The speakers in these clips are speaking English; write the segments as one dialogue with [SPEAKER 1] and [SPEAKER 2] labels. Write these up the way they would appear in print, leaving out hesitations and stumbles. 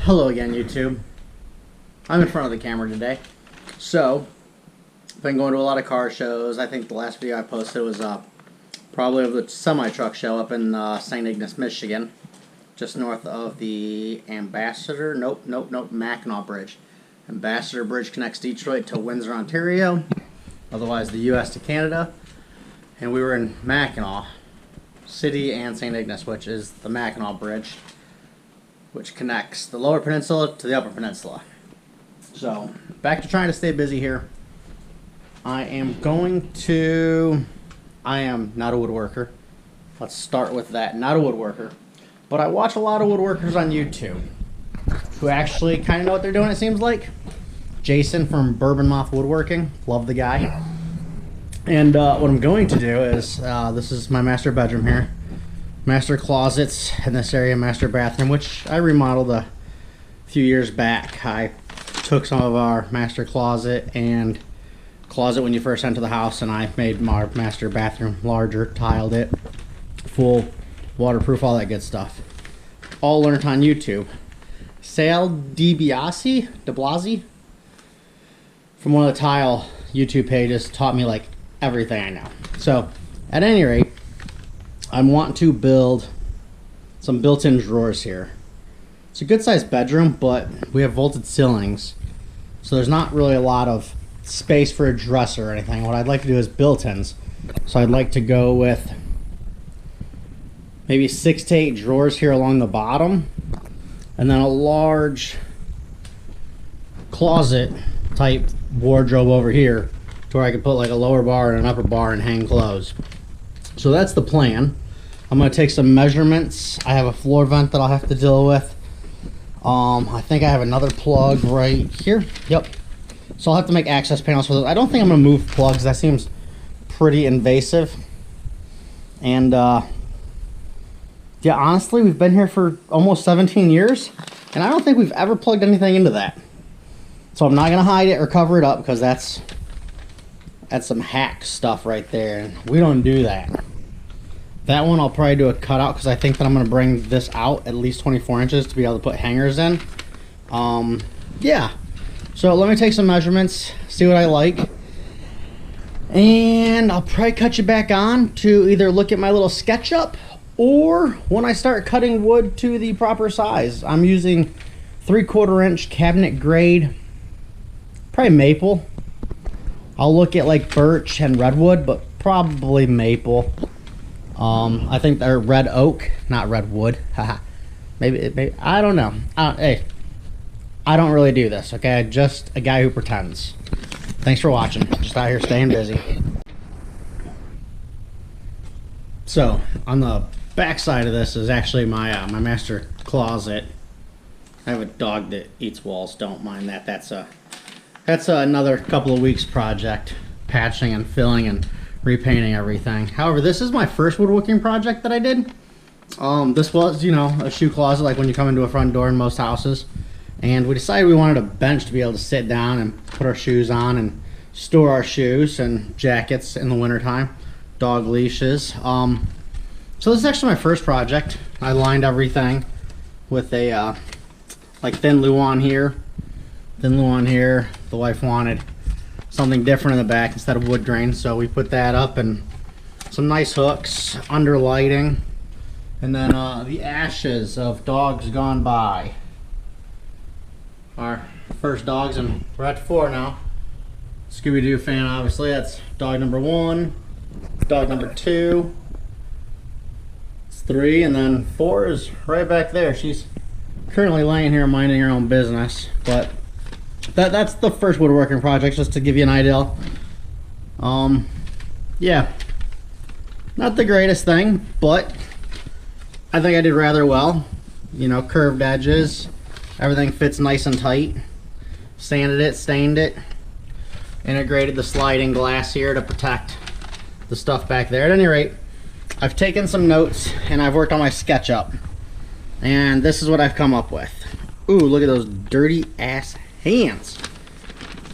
[SPEAKER 1] Hello again, YouTube. I'm in front of the camera today. So, I've been going to a lot of car shows. I think the last video I posted was probably of the semi-truck show up in St. Ignace, Michigan. Just north of the Mackinac Bridge. Ambassador Bridge connects Detroit to Windsor, Ontario. Otherwise the US to Canada. And we were in Mackinac City and St. Ignace, which is the Mackinac Bridge, which connects the Lower Peninsula to the Upper Peninsula. So, back to trying to stay busy here. I am not a woodworker. Let's start with that. Not a woodworker. But I watch a lot of woodworkers on YouTube who actually kind of know what they're doing, it seems like. Jason from Bourbon Moth Woodworking. Love the guy. And what I'm going to do is, this is my master bedroom here. Master closets in this area, master bathroom, which I remodeled a few years back. I took some of our master closet and closet when you first enter the house, and I made my master bathroom larger, tiled it, full waterproof, all that good stuff. All learned on YouTube. Sal DeBlasi from one of the tile YouTube pages taught me like everything I know. So at any rate, I'm wanting to build some built-in drawers here. It's a good sized bedroom, but we have vaulted ceilings, so there's not really a lot of space for a dresser or anything. What I'd like to do is built-ins. So I'd like to go with maybe 6 to 8 drawers here along the bottom, and then a large closet type wardrobe over here to where I could put like a lower bar and an upper bar and hang clothes. So that's the plan. I'm going to take some measurements. I have a floor vent that I'll have to deal with. I think I have another plug right here. Yep. So I'll have to make access panels for those. I don't think I'm going to move plugs. That seems pretty invasive. And yeah, honestly, we've been here for almost 17 years, and I don't think we've ever plugged anything into that. So I'm not going to hide it or cover it up, because that's some hack stuff right there, and we don't do that. That one I'll probably do a cutout, because I think that I'm going to bring this out at least 24 inches to be able to put hangers in. Yeah. So let me take some measurements, see what I like. And I'll probably cut you back on to either look at my little SketchUp, or when I start cutting wood to the proper size. I'm using 3/4 inch cabinet grade, probably maple. I'll look at like birch and redwood, but probably maple. I think they're red oak, not redwood. Haha. maybe I don't know. Hey, I don't really do this, okay? I'm just a guy who pretends. Thanks for watching. Just out here staying busy. So on the back side of this is actually my my master closet. I have a dog that eats walls. Don't mind that. That's another couple of weeks project, patching and filling and repainting everything. However, this is my first woodworking project that I did. This was, you know, a shoe closet like when you come into a front door in most houses. And we decided we wanted a bench to be able to sit down and put our shoes on and store our shoes and jackets in the wintertime. Dog leashes. So this is actually my first project. I lined everything with a like thin luan here. Thin luan here. The wife wanted something different in the back instead of wood grain, so we put that up, and some nice hooks under lighting, and then the ashes of dogs gone by. Our first dogs, and we're at 4 now. Scooby-Doo fan, obviously. That's dog number 1, dog number 2, it's 3, and then 4 is right back there. She's currently laying here minding her own business, but that's the first woodworking project, just to give you an idea. Yeah, not the greatest thing, but I think I did rather well. You know, curved edges, everything fits nice and tight. Sanded it, stained it, integrated the sliding glass here to protect the stuff back there. At any rate, I've taken some notes and I've worked on my SketchUp, and this is what I've come up with. Ooh, look at those dirty ass hands.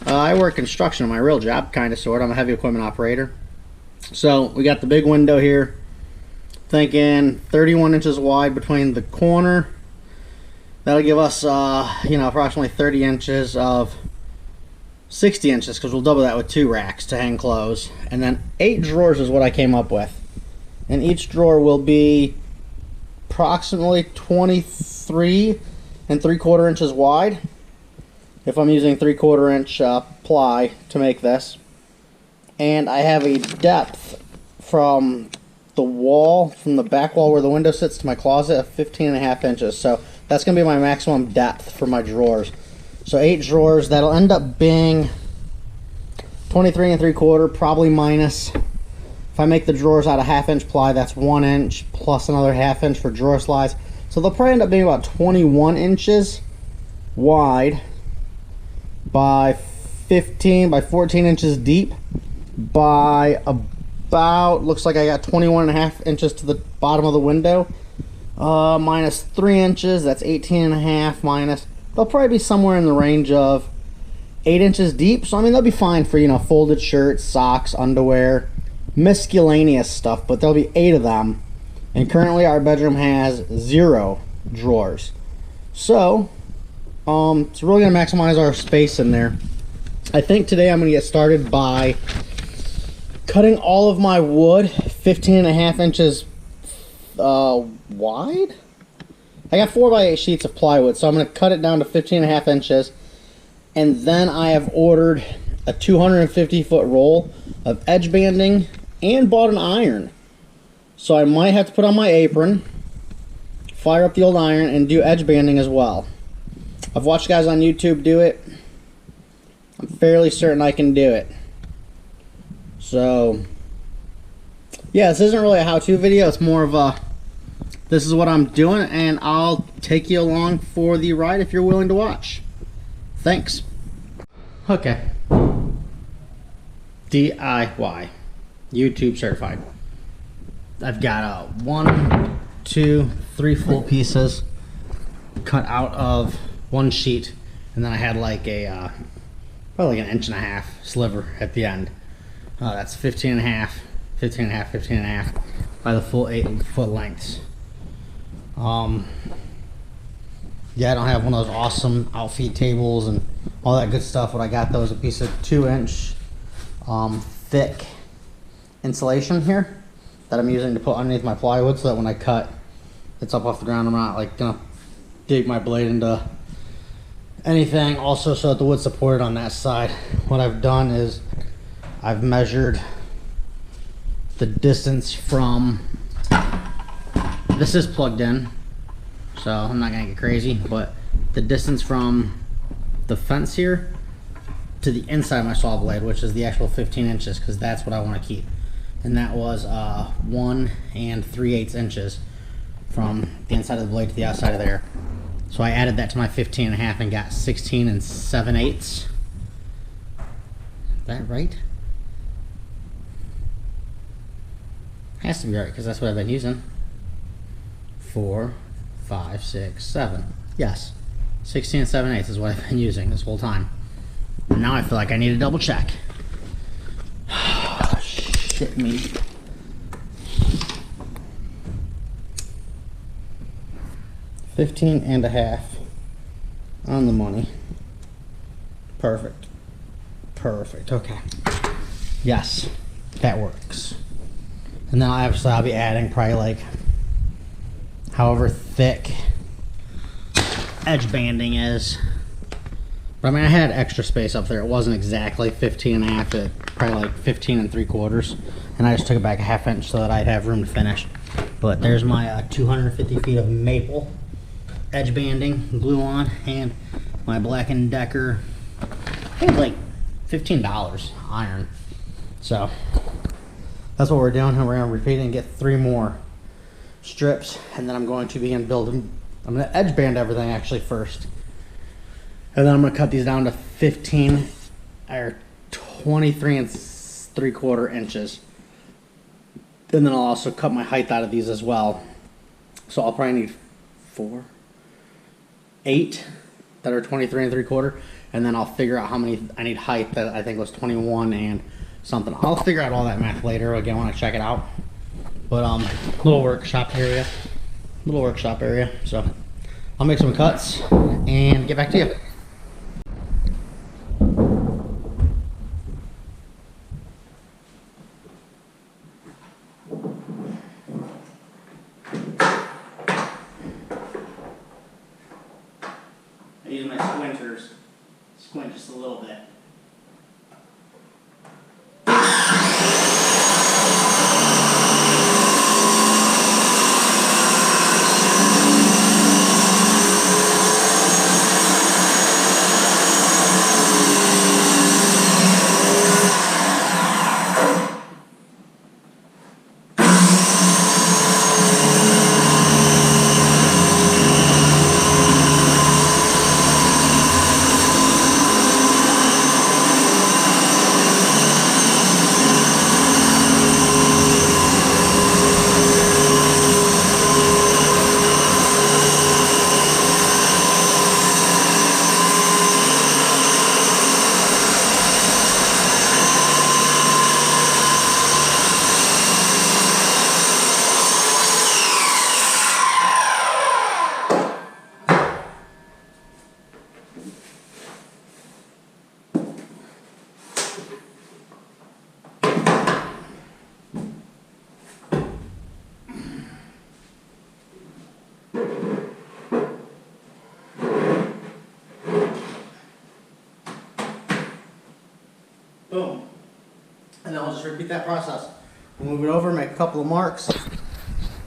[SPEAKER 1] I work construction on my real job, kind of, sort of. I'm a heavy equipment operator. So we got the big window here, thinking 31 inches wide between the corner That'll give us, you know, approximately 30 inches of 60 inches, because we'll double that with 2 racks to hang clothes. And then 8 drawers is what I came up with. And each drawer will be approximately 23 and 3/4 inches wide, if I'm using 3/4 inch ply to make this. And I have a depth from the wall, from the back wall where the window sits to my closet, of 15.5 inches. So that's going to be my maximum depth for my drawers. So 8 drawers, that'll end up being 23 and 3/4, probably minus. If I make the drawers out of 1/2 inch ply, that's 1 inch plus another 1/2 inch for drawer slides. So they'll probably end up being about 21 inches wide by 15 by 14 inches deep by about, looks like I got 21.5 inches to the bottom of the window. Minus 3 inches, that's 18.5 minus. They'll probably be somewhere in the range of 8 inches deep. So I mean, they'll be fine for, you know, folded shirts, socks, underwear, miscellaneous stuff, but there'll be 8 of them. And currently our bedroom has 0 drawers. So it's really gonna maximize our space in there. I think today I'm gonna get started by cutting all of my wood 15.5 inches wide. I got 4x8 sheets of plywood, so I'm gonna cut it down to 15.5 inches. And then I have ordered a 250-foot roll of edge banding and bought an iron. So I might have to put on my apron, fire up the old iron, and do edge banding as well. I've watched guys on YouTube do it. I'm fairly certain I can do it. So yeah, this isn't really a how-to video. It's more of a, this is what I'm doing, and I'll take you along for the ride if you're willing to watch. Thanks. Okay. DIY. YouTube certified. I've got 1, 2, 3 full pieces cut out of one sheet, and then I had like a probably like 1.5 inch sliver at the end. That's 15.5, 15.5, 15.5 by the full 8-foot lengths. Yeah, I don't have one of those awesome outfeed tables and all that good stuff. What I got though is a piece of 2-inch thick insulation here that I'm using to put underneath my plywood, so that when I cut, it's up off the ground. I'm not like gonna dig my blade into anything. Also, so that the wood's supported on that side, what I've done is I've measured the distance from, this is plugged in, so I'm not gonna get crazy, but the distance from the fence here to the inside of my saw blade, which is the actual 15 inches, because that's what I want to keep. And that was 1 3/8 inches from the inside of the blade to the outside of there. So I added that to my 15.5 and got 16 7/8. Is that right? Has to be right, because that's what I've been using. 4, 5, 6, 7. Yes, 16 7/8 is what I've been using this whole time. And now I feel like I need to double check. Shit me. $15.5 on the money. Perfect. Perfect. Okay. Yes, that works. And then obviously I'll be adding probably like however thick edge banding is. But I mean, I had extra space up there. It wasn't exactly 15.5, it probably like 15 3/4. And I just took it back a 1/2 inch so that I'd have room to finish. But there's my 250 feet of maple edge banding glue on, and my Black & Decker, I think it's like $15 iron. So that's what we're doing, and we're gonna repeat it and get 3 more strips, and then I'm going to begin building. I'm gonna edge band everything actually first, and then I'm gonna cut these down to 15 or 23 3/4 inches. And then I'll also cut my height out of these as well. So I'll probably need 4, 8 that are 23 3/4, and then I'll figure out how many I need height that I think was 21 and something. I'll figure out all that math later again when I check it out. But little workshop area. So I'll make some cuts and get back to you. I use my squinters, squint just a little bit. Boom. And then I'll just repeat that process. We'll move it over, make a couple of marks.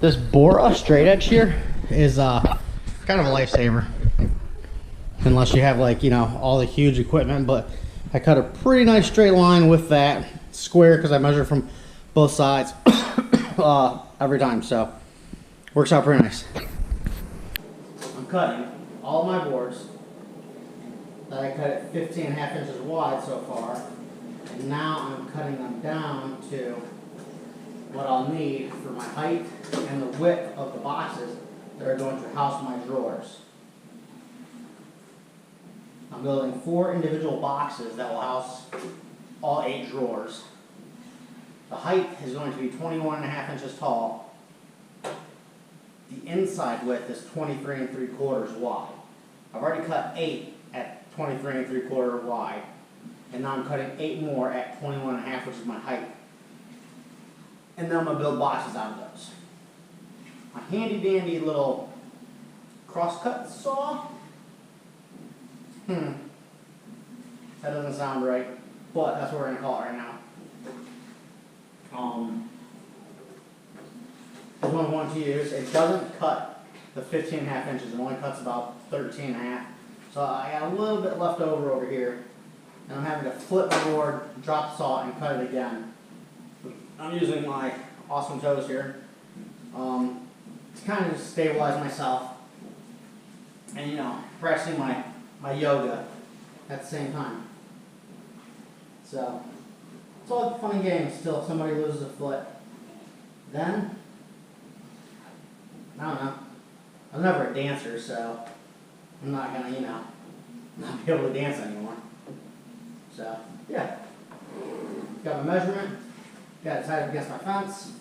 [SPEAKER 1] This Bora straight edge here is kind of a lifesaver. Unless you have, like, you know, all the huge equipment, but I cut a pretty nice straight line with that square because I measure from both sides every time, so works out pretty nice. I'm cutting all my boards that I cut at 15.5 inches wide so far. And now I'm cutting them down to what I'll need for my height and the width of the boxes that are going to house my drawers. I'm building 4 individual boxes that will house all 8 drawers. The height is going to be 21.5 inches tall. The inside width is 23 3/4 wide. I've already cut 8 at 23 3/4 wide. And now I'm cutting 8 more at 21.5, which is my height. And then I'm going to build boxes out of those. My handy dandy little crosscut saw. That doesn't sound right, but that's what we're going to call it right now. This one I want to use. It doesn't cut the 15.5 inches. It only cuts about 13.5. So I got a little bit left over here. And I'm having to flip my board, drop the saw, and cut it again. I'm using my awesome toes here to kind of just stabilize myself and, you know, practicing my yoga at the same time. So it's all fun and games till somebody loses a foot. Then, I don't know. I was never a dancer, so I'm not going to, you know, not be able to dance anymore. So, yeah. Got my measurement. Got it tied up against my fence.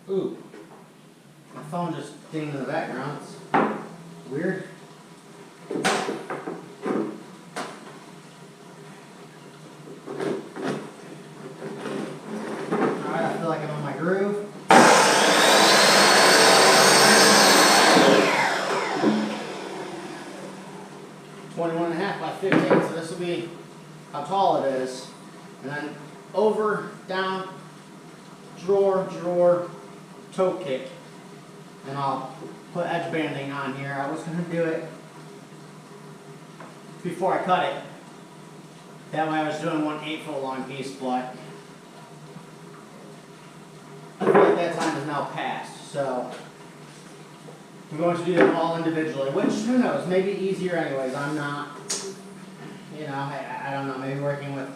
[SPEAKER 1] Ooh. My phone just dinged in the background. It's weird. Alright, I feel like I'm on my groove. .21.5 by 15, so this will be how tall it is. And then over, down, drawer, drawer, toe kick. And I'll put edge banding on here. I was going to do it before I cut it. That way I was doing 1/8 foot long piece, but I feel like that time is now past. So I'm going to do them all individually, which, who knows, maybe easier anyways. I'm not, you know, I don't know, maybe working with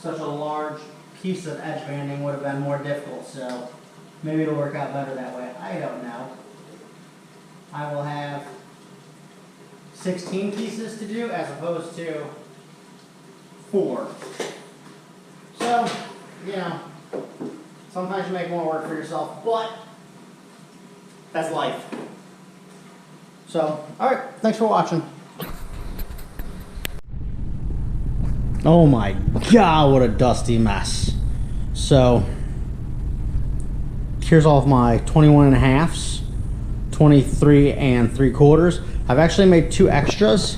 [SPEAKER 1] such a large piece of edge banding would have been more difficult, so maybe it'll work out better that way. I don't know. I will have 16 pieces to do as opposed to 4. So, you know, sometimes you make more work for yourself, but that's life. So, alright, thanks for watching. Oh my god, what a dusty mess. So, here's all of my 21.5s, 23 3/4. I've actually made 2 extras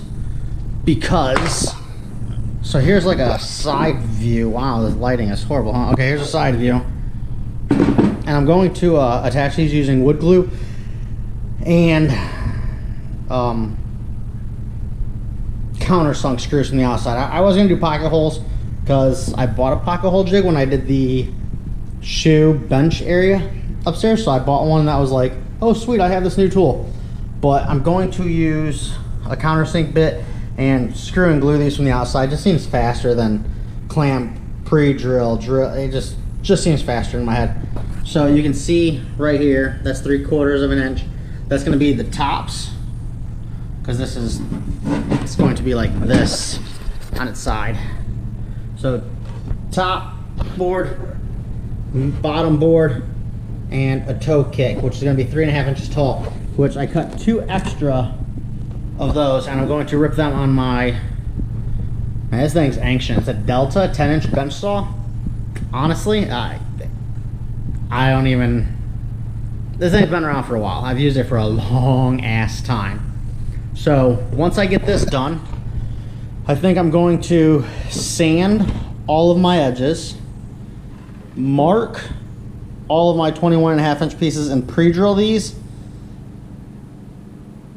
[SPEAKER 1] because, so here's like a side view. Wow, the lighting is horrible, huh? Okay, here's a side view. And I'm going to attach these using wood glue and countersunk screws from the outside. I was going to do pocket holes because I bought a pocket hole jig when I did the shoe bench area upstairs. So I bought one that was like, oh sweet, I have this new tool. But I'm going to use a countersink bit and screw and glue these from the outside. Just seems faster than clamp, pre-drill, drill. It just seems faster in my head. So you can see right here, that's 3/4 of an inch. That's going to be the tops, because it's going to be like this on its side. So top board, bottom board, and a toe kick, which is going to be 3.5 inches tall, which I cut 2 extra of those, and I'm going to rip them on my, man, this thing's ancient. It's a Delta 10-inch bench saw. Honestly, I don't even, this thing's been around for a while. I've used it for a long ass time. So once I get this done, I think I'm going to sand all of my edges, mark all of my 21.5 inch pieces and pre-drill these,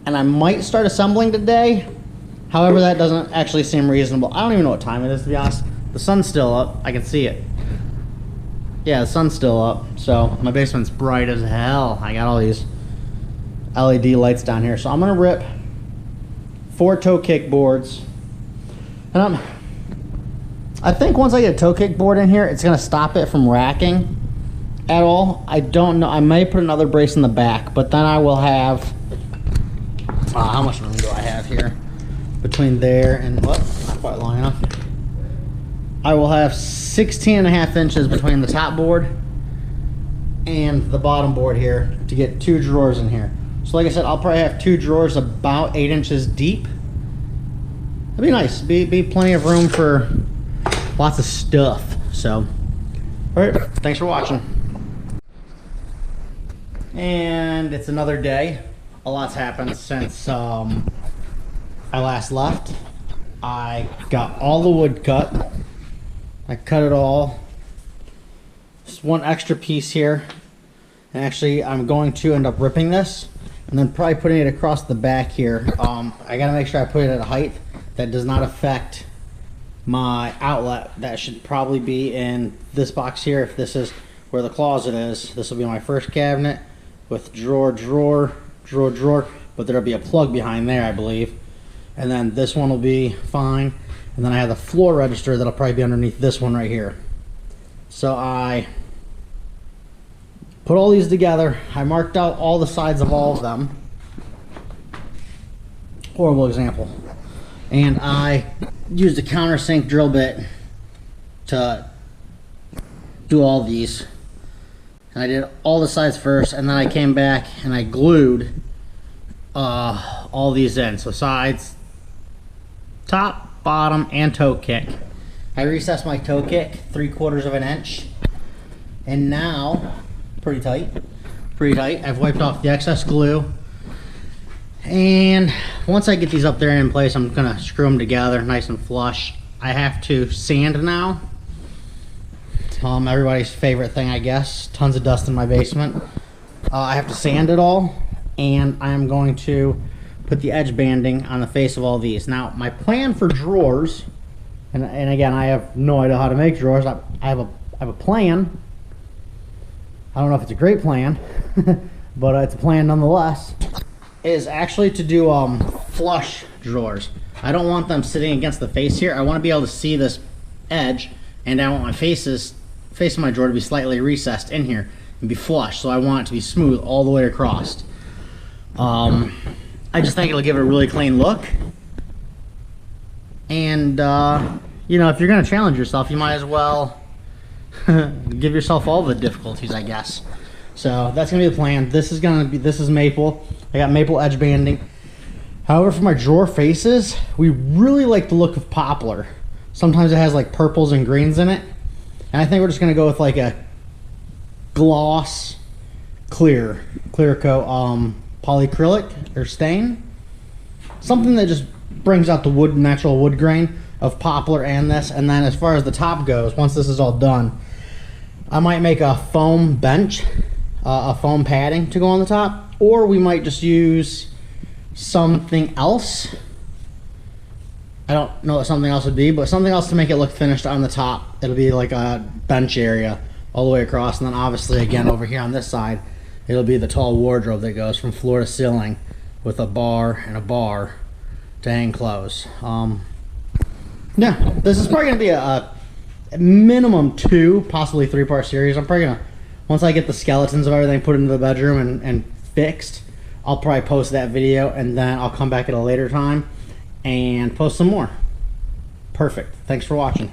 [SPEAKER 1] and I might start assembling today. However, that doesn't actually seem reasonable. I don't even know what time it is, to be honest. The sun's still up. I can see it. Yeah, the sun's still up. So my basement's bright as hell. I got all these LED lights down here. So I'm gonna rip 4 toe kick boards. And I think once I get a toe kick board in here, it's gonna stop it from racking at all. I don't know. I may put another brace in the back, but then I will have, how much room do I have here? Between there and, what? Not quite long enough. I will have 16.5 inches between the top board and the bottom board here to get 2 drawers in here. So like I said, I'll probably have 2 drawers about 8 inches deep. That'd be nice. Be plenty of room for lots of stuff. So, alright, thanks for watching. And it's another day. A lot's happened since I last left. I got all the wood cut. I cut it all. Just one extra piece here. And actually, I'm going to end up ripping this and then probably putting it across the back here. I gotta make sure I put it at a height that does not affect my outlet. That should probably be in this box here. If this is where the closet is, this will be my first cabinet with drawer, drawer, drawer, drawer, but there'll be a plug behind there, I believe. And then this one will be fine. And then I have the floor register that'll probably be underneath this one right here. So I put all these together. I marked out all the sides of all of them. Horrible example. And I used a countersink drill bit to do all these. And I did all the sides first, and then I came back and I glued all these in. So sides, top, bottom, and toe kick. I recessed my toe kick 3/4 of an inch, and now pretty tight. I've wiped off the excess glue, and once I get these up there in place, I'm gonna screw them together nice and flush. I have to sand now. Everybody's favorite thing, I guess. Tons of dust in my basement. I have to sand it all, and I'm going to put the edge banding on the face of all these. Now, my plan for drawers, and again, I have no idea how to make drawers. I have a plan. I don't know if it's a great plan, but it's a plan nonetheless. Is actually to do flush drawers. I don't want them sitting against the face here. I want to be able to see this edge, and I want my faces face of my drawer to be slightly recessed in here and be flush, so I want it to be smooth all the way across. I just think it'll give it a really clean look. And, you know, if you're going to challenge yourself, you might as well give yourself all the difficulties, I guess. So that's going to be the plan. This is maple. I got maple edge banding. However, for my drawer faces, we really like the look of poplar. Sometimes it has like purples and greens in it. And I think we're just going to go with like a gloss clear coat polyacrylic or stain. Something that just brings out the natural wood grain of poplar and this. And then as far as the top goes, once this is all done, I might make a foam bench, a foam padding to go on the top, or we might just use something else. I don't know what something else would be, but something else to make it look finished on the top. It'll be like a bench area all the way across, and then obviously again over here on this side, it'll be the tall wardrobe that goes from floor to ceiling with a bar and a bar to hang clothes. Yeah, this is probably gonna be a minimum 2, possibly 3-part series. I'm probably gonna, once I get the skeletons of everything put into the bedroom and fixed, I'll probably post that video, and then I'll come back at a later time and post some more. Perfect. Thanks for watching.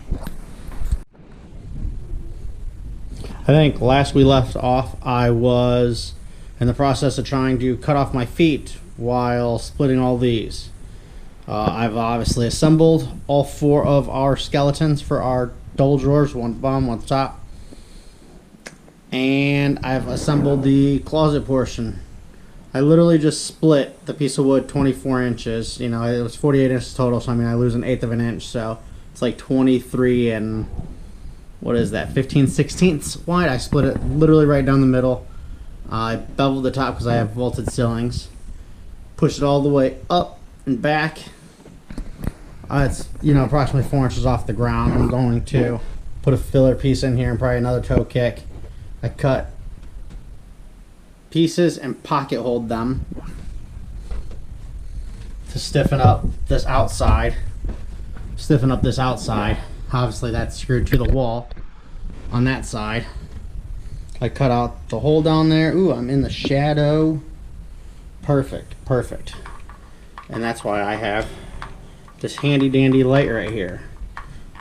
[SPEAKER 1] I think last we left off, I was in the process of trying to cut off my feet while splitting all these. I've obviously assembled all 4 of our skeletons for our double drawers, one at the bottom, one at the top. And I've assembled the closet portion. I literally just split the piece of wood 24 inches. You know, it was 48 inches total, so I mean I lose 1/8 of an inch, so it's like 23 and what is that, 15/16 wide. I split it literally right down the middle. I beveled the top because I have vaulted ceilings. Pushed it all the way up and back. It's, you know, approximately 4 inches off the ground. I'm going to put a filler piece in here and probably another toe kick. I cut pieces and pocket hold them to stiffen up this outside. Stiffen up this outside. Obviously that's screwed to the wall on that side. I cut out the hole down there. Ooh, I'm in the shadow. Perfect, perfect. And that's why I have this handy dandy light right here.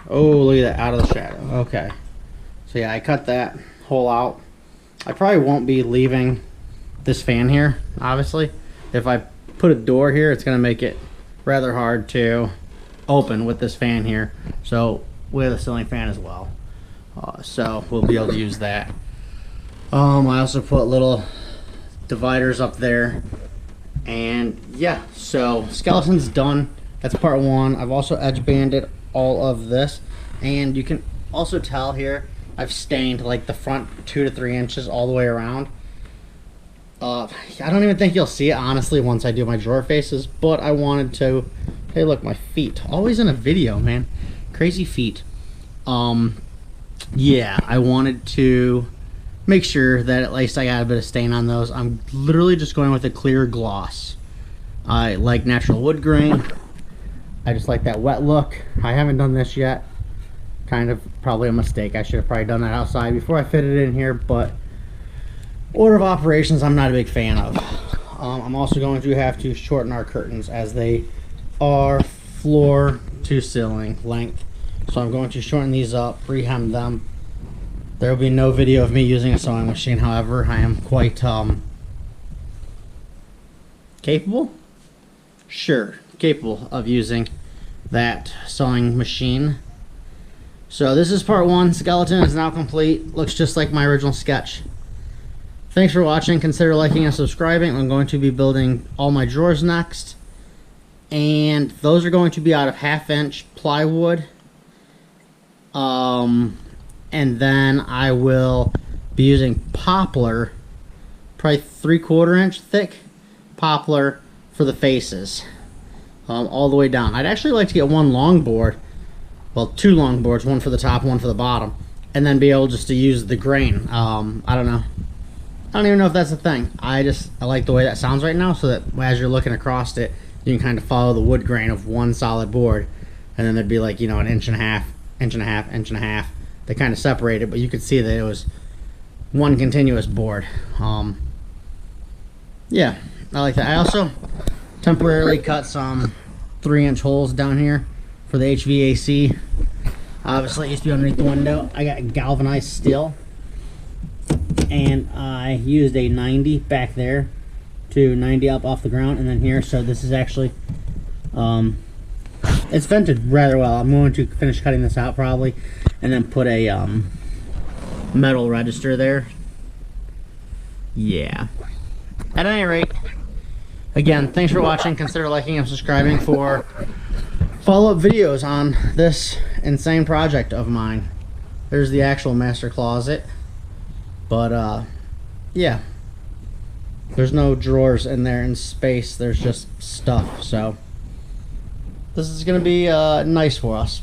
[SPEAKER 1] Oh, look at that, out of the shadow. Okay. So yeah, I cut that hole out. I probably won't be leaving this fan here, obviously. If I put a door here, it's gonna make it rather hard to open with this fan here. So we have a ceiling fan as well. So we'll be able to use that. I also put little dividers up there. And yeah, so skeleton's done. That's part 1. I've also edge banded all of this, and you can also tell here I've stained like the front 2 to 3 inches all the way around. I don't even think you'll see it honestly once I do my drawer faces, but I wanted to. Hey, look, my feet, always in a video, man. Crazy feet. Yeah, I wanted to make sure that at least I got a bit of stain on those. I'm literally just going with a clear gloss. I like natural wood grain. I just like that wet look. I haven't done this yet. Kind of probably a mistake. I should have probably done that outside before I fit it in here, but order of operations I'm not a big fan of. I'm also going to have to shorten our curtains as they are floor to ceiling length. So I'm going to shorten these up, rehem them. There will be no video of me using a sewing machine. However, I am quite capable? Sure, capable of using that sewing machine. So this is part 1. Skeleton is now complete. Looks just like my original sketch. Thanks for watching. Consider liking and subscribing. I'm going to be building all my drawers next. And those are going to be out of 1/2 inch plywood. And then I will be using poplar, probably 3/4 inch thick poplar for the faces, all the way down. I'd actually like to get one long board, well, 2 long boards, one for the top, one for the bottom, and then be able just to use the grain. I don't know. I don't even know if that's a thing. I like the way that sounds right now, so that as you're looking across it, you can kind of follow the wood grain of one solid board, and then there'd be like, you know, an inch and a half, inch and a half, inch and a half they kind of separated, but you could see that it was one continuous board. Yeah, I like that. I also temporarily cut some 3-inch holes down here for the HVAC. Obviously, it used to be underneath the window. I got galvanized steel, and I used a 90 back there to 90 up off the ground, and then here. So this is actually, it's vented rather well. I'm going to finish cutting this out probably, and then put a metal register there. Yeah. At any rate, again, thanks for watching. Consider liking and subscribing for follow-up videos on this insane project of mine. There's the actual master closet, but yeah, there's no drawers in there in space. There's just stuff. So this is gonna be nice for us.